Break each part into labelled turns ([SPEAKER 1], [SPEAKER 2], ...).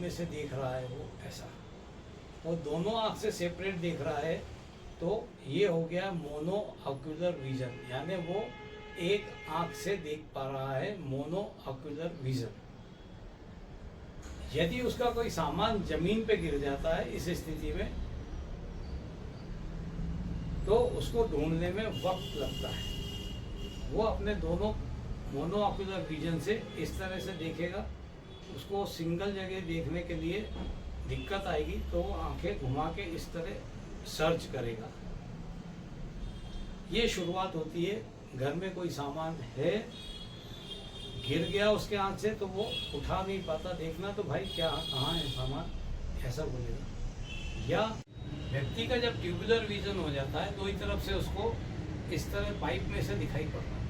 [SPEAKER 1] में से देख रहा है वो ऐसा, और दोनों आँख से सेपरेट देख रहा है, तो ये हो गया मोनो ऑक्यूलर विजन, यानी वो एक आँख से देख पा रहा है, मोनो ऑक्यूलर विजन। यदि उसका कोई सामान जमीन पे गिर जाता है इस स्थिति में, तो उसको ढूंढने में वक्त लगता है। वो अपने दोनों मोनो ऑक्यूलर विजन से इस तरह से देखेगा, उसको सिंगल जगह देखने के लिए दिक्कत आएगी, तो वो आंखें घुमा के इस तरह सर्च करेगा। ये शुरुआत होती है, घर में कोई सामान है, गिर गया उसके आंख से, तो वो उठा नहीं पाता, देखना तो भाई क्या कहाँ है सामान, ऐसा बोलेगा। या व्यक्ति का जब ट्यूबुलर विजन हो जाता है, दो ही तरफ से उसको इस तरह पाइप में से दिखाई पड़ता है।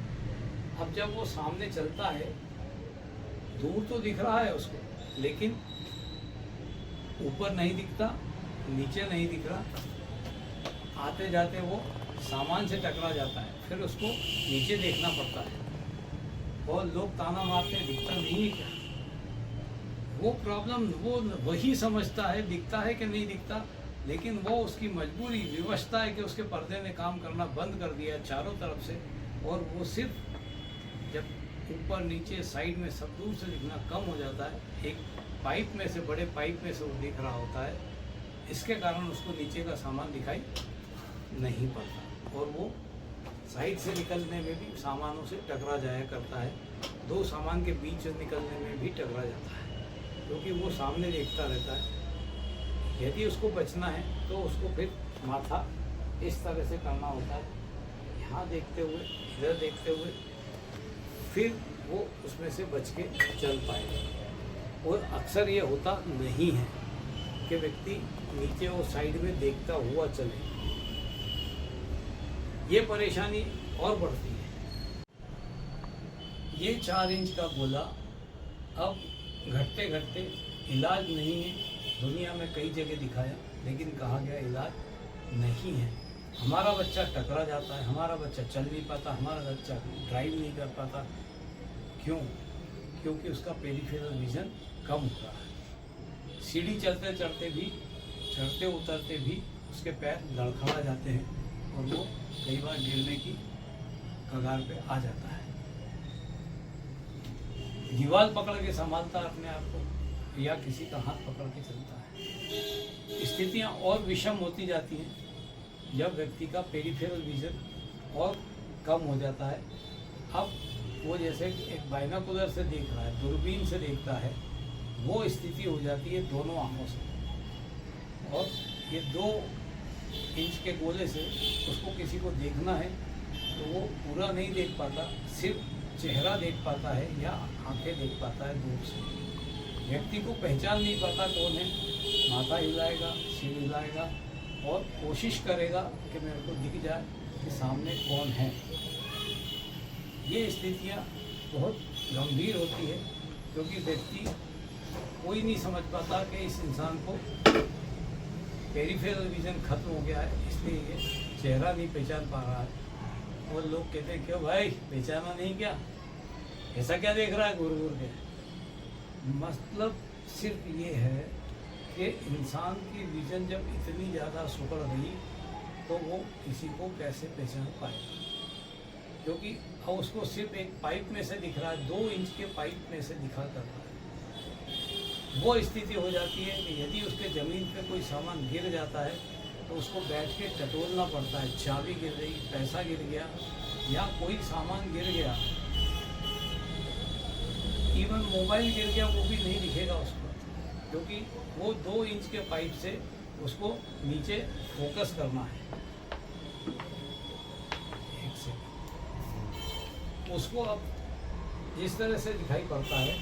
[SPEAKER 1] अब जब वो सामने चलता है, दूर तो दिख रहा है उसको, लेकिन ऊपर नहीं दिखता, नीचे नहीं दिख रहा, आते जाते वो सामान से टकरा जाता है, फिर उसको नीचे देखना पड़ता है, और लोग ताना मारते हैं दिखता नहीं है क्या। वो प्रॉब्लम वो वही समझता है दिखता है कि नहीं दिखता, लेकिन वो उसकी मजबूरी विवशता है कि उसके पर्दे ने काम करना बंद कर दिया चारों तरफ से, और वो सिर्फ जब ऊपर नीचे साइड में सब दूर से दिखना कम हो जाता है, एक पाइप में से, बड़े पाइप में से वो दिख रहा होता है, इसके कारण उसको नीचे का सामान दिखाई नहीं पड़ता, और वो साइड से निकलने में भी सामानों से टकरा जाया करता है, दो सामान के बीच से निकलने में भी टकरा जाता है, क्योंकि वो सामने देखता रहता है। यदि उसको बचना है तो उसको फिर माथा इस तरह से करना होता है, यहाँ देखते हुए, इधर देखते हुए, फिर वो उसमें से बच के चल पाएगा। और अक्सर ये होता नहीं है कि व्यक्ति नीचे और साइड में देखता हुआ चले, ये परेशानी और बढ़ती है। ये 4 इंच का गोला अब घटते घटते इलाज नहीं है, दुनिया में कई जगह दिखाया, लेकिन कहा गया इलाज नहीं है। हमारा बच्चा टकरा जाता है, हमारा बच्चा चल नहीं पाता, हमारा बच्चा ड्राइव नहीं कर पाता, क्यों? क्योंकि उसका पेरिफेरल विजन कम हो रहा है। सीढ़ी चलते चढ़ते भी, चढ़ते उतरते भी उसके पैर लड़खड़ा जाते हैं, और वो कई बार गिरने की कगार पे आ जाता है। दीवार पकड़ के संभालता है अपने आप को, या किसी का हाथ पकड़ के चलता है। स्थितियाँ और विषम होती जाती हैं जब व्यक्ति का पेरिफेरल विजन और कम हो जाता है। अब वो जैसे एक बाइनोकुलर से देख रहा है, दूरबीन से देखता है, वो स्थिति हो जाती है दोनों आँखों से, और ये 2 इंच के गोले से उसको किसी को देखना है तो वो पूरा नहीं देख पाता, सिर्फ चेहरा देख पाता है या आंखें देख पाता है दूर से। व्यक्ति को पहचान नहीं पाता कौन है, माथा हिलाएगा, सिर हिलाएगा, और कोशिश करेगा कि मेरे को दिख जाए कि सामने कौन है। ये स्थितियाँ बहुत गंभीर होती है, क्योंकि व्यक्ति कोई नहीं समझ पाता कि इस इंसान को पेरिफेरल विजन खत्म हो गया है, इसलिए ये चेहरा नहीं पहचान पा रहा है। और लोग कहते हैं क्यों भाई पहचाना नहीं क्या, ऐसा क्या देख रहा है घूर घूर के। मतलब सिर्फ ये है कि इंसान की विजन जब इतनी ज़्यादा सुकड़ गई तो वो किसी को कैसे पहचान पाएगा, क्योंकि अब उसको सिर्फ एक पाइप में से दिख रहा है, 2 इंच के पाइप में से दिखा कर रहा है। वो स्थिति हो जाती है कि यदि उसके ज़मीन पे कोई सामान गिर जाता है तो उसको बैठ के टटोलना पड़ता है, चाबी गिर गई, पैसा गिर गया, या कोई सामान गिर गया, इवन मोबाइल गिर गया, वो भी नहीं दिखेगा उसको, क्योंकि वो 2 इंच के पाइप से उसको नीचे फोकस करना है। एक सेकंड, उसको अब इस तरह से दिखाई पड़ता है,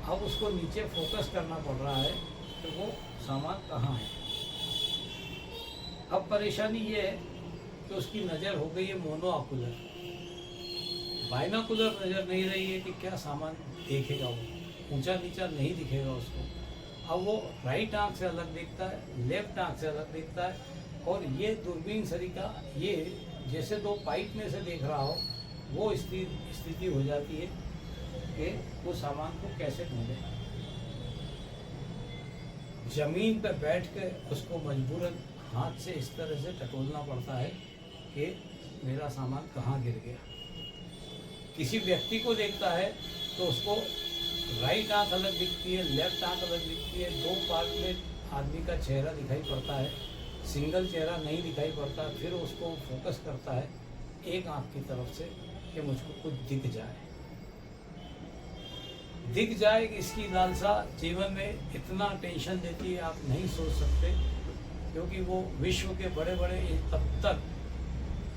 [SPEAKER 1] अब उसको नीचे फोकस करना पड़ रहा है कि वो सामान कहाँ है। अब परेशानी ये है कि उसकी नज़र हो गई है मोनो ऑकुलर, बाइनोकुलर नज़र नहीं रही है कि क्या सामान देखेगा, वो ऊंचा नीचा नहीं दिखेगा उसको। अब वो राइट आंख से अलग देखता है, लेफ्ट आंख से अलग देखता है, और ये दूरबीन सरीका ये जैसे 2 पाइप में से देख रहा हो, वो स्थिति हो जाती है कि वो सामान को कैसे ढूंढे। जमीन पर बैठ के उसको मजबूरन हाथ से इस तरह से टटोलना पड़ता है कि मेरा सामान कहाँ गिर गया। किसी व्यक्ति को देखता है तो उसको राइट आंख अलग दिखती है, लेफ्ट आंख अलग दिखती है, दो पार्ट में आदमी का चेहरा दिखाई पड़ता है, सिंगल चेहरा नहीं दिखाई पड़ता। फिर उसको फोकस करता है एक आंख की तरफ से कि मुझको कुछ दिख जाए, इसकी लालसा जीवन में इतना टेंशन देती है आप नहीं सोच सकते। क्योंकि वो विश्व के बड़े बड़े, तब तक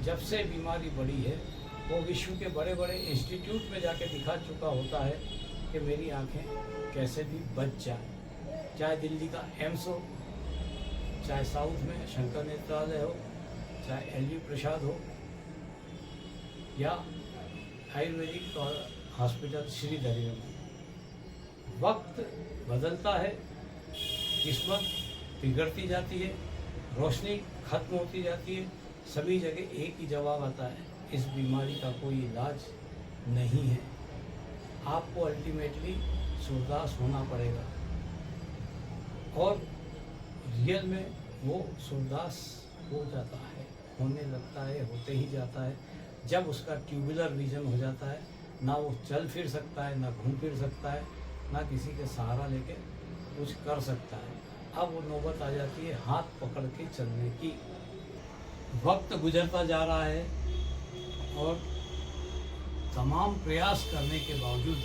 [SPEAKER 1] जब से बीमारी बढ़ी है वो विश्व के बड़े बड़े इंस्टीट्यूट में जाके दिखा चुका होता है कि मेरी आंखें कैसे भी बच जाए। चाहे दिल्ली का एम्स हो, चाहे साउथ में शंकर नेत्रालय हो, चाहे एलवी प्रसाद हो, या आयुर्वेदिक हॉस्पिटल श्रीधरी में। वक्त बदलता है, किस्मत बिगड़ती जाती है, रोशनी खत्म होती जाती है, सभी जगह एक ही जवाब आता है, इस बीमारी का कोई इलाज नहीं है। आपको अल्टीमेटली सूरदास होना पड़ेगा। और रियल में वो सूरदास हो जाता है, होने लगता है, होते ही जाता है जब उसका ट्यूबुलर विजन हो जाता है। ना वो चल फिर सकता है, ना घूम फिर सकता है, ना किसी के सहारा लेके कुछ कर सकता है। अब वो नौबत आ जाती है हाथ पकड़ के चलने की। वक्त गुजरता जा रहा है और तमाम प्रयास करने के बावजूद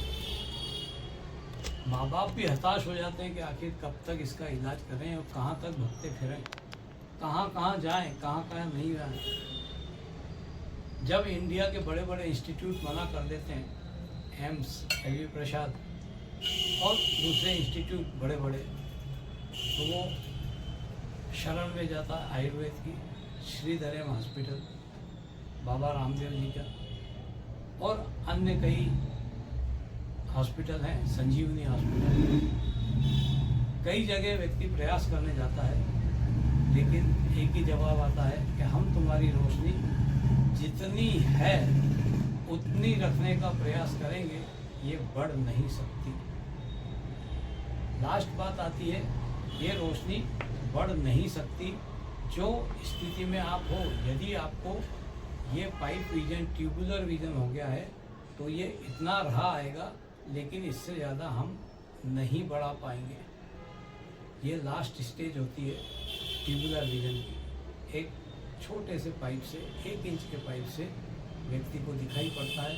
[SPEAKER 1] माँ बाप भी हताश हो जाते हैं कि आखिर कब तक इसका इलाज करें और कहाँ तक भगते फिरें, कहाँ कहाँ जाएं, कहाँ कहाँ नहीं जाएं। जब इंडिया के बड़े बड़े इंस्टीट्यूट मना कर देते हैं, एम्स, एलवी प्रसाद और दूसरे इंस्टीट्यूट बड़े बड़े, तो वो शरण में जाता है आयुर्वेद की श्रीधरी हॉस्पिटल, बाबा रामदेव जी का, और अन्य कई हॉस्पिटल हैं, संजीवनी हॉस्पिटल। कई जगह व्यक्ति प्रयास करने जाता है, लेकिन एक ही जवाब आता है कि हम तुम्हारी रोशनी जितनी है उतनी रखने का प्रयास करेंगे, ये बढ़ नहीं सकती। लास्ट बात आती है, ये रोशनी बढ़ नहीं सकती। जो स्थिति में आप हो, यदि आपको ये पाइप विजन, ट्यूबुलर विजन हो गया है तो ये इतना रहा आएगा, लेकिन इससे ज़्यादा हम नहीं बढ़ा पाएंगे। ये लास्ट स्टेज होती है ट्यूबुलर विजन की। एक छोटे से पाइप से, 1 इंच के पाइप से व्यक्ति को दिखाई पड़ता है,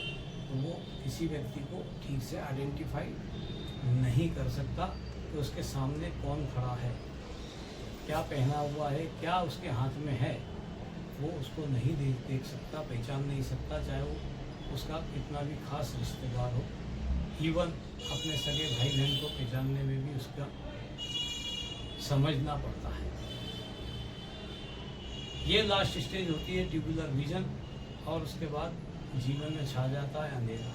[SPEAKER 1] तो वो किसी व्यक्ति को ठीक से आइडेंटिफाई नहीं कर सकता कि उसके सामने कौन खड़ा है, क्या पहना हुआ है, क्या उसके हाथ में है, वो उसको नहीं देख सकता, पहचान नहीं सकता, चाहे वो उसका कितना भी खास रिश्तेदार हो। इवन अपने सगे भाई बहन को पहचानने में भी उसका समझना पड़ता है। ये लास्ट स्टेज होती है ट्यूबुलर विजन, और उसके बाद जीवन में छा जाता है अंधेरा।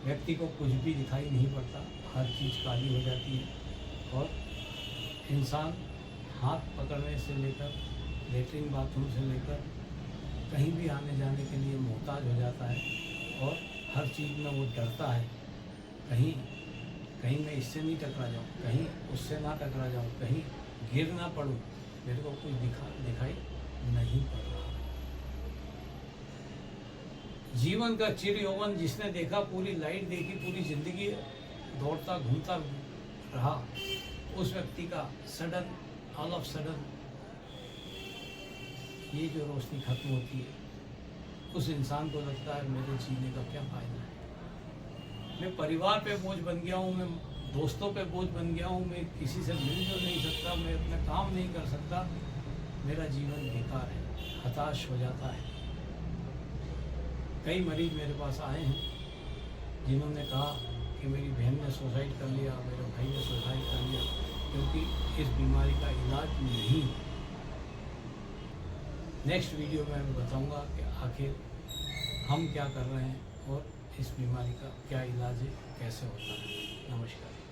[SPEAKER 1] व्यक्ति को कुछ भी दिखाई नहीं पड़ता, हर चीज़ काली हो जाती है, और इंसान हाथ पकड़ने से लेकर, लेटरिन बाथरूम से लेकर कहीं भी आने जाने के लिए मोहताज हो जाता है, और हर चीज़ में वो डरता है, कहीं मैं इससे नहीं टकरा जाऊँ, कहीं उससे ना टकरा जाऊँ, कहीं गिर ना पड़ूँ, मेरे को कुछ दिखाई नहीं पड़ रहा। जीवन का चिर यौवन जिसने देखा, पूरी लाइट देखी, पूरी जिंदगी दौड़ता घूमता रहा, उस व्यक्ति का सडन, ऑल ऑफ सडन ये जो रोशनी खत्म होती है, उस इंसान को लगता है मेरे जीने का क्या फ़ायदा है। मैं परिवार पे बोझ बन गया हूँ, मैं दोस्तों पे बोझ बन गया हूँ, मैं किसी से मिलजुल नहीं सकता, मैं अपना काम नहीं कर सकता, मेरा जीवन बेकार है, हताश हो जाता है। कई मरीज मेरे पास आए हैं जिन्होंने कहा कि मेरी बहन ने सुसाइड कर लिया, मेरे भाई ने सुसाइड कर लिया, क्योंकि इस बीमारी का इलाज नहीं है। नेक्स्ट वीडियो में मैं बताऊंगा कि आखिर हम क्या कर रहे हैं और इस बीमारी का क्या इलाज है, कैसे होता है। नमस्कार।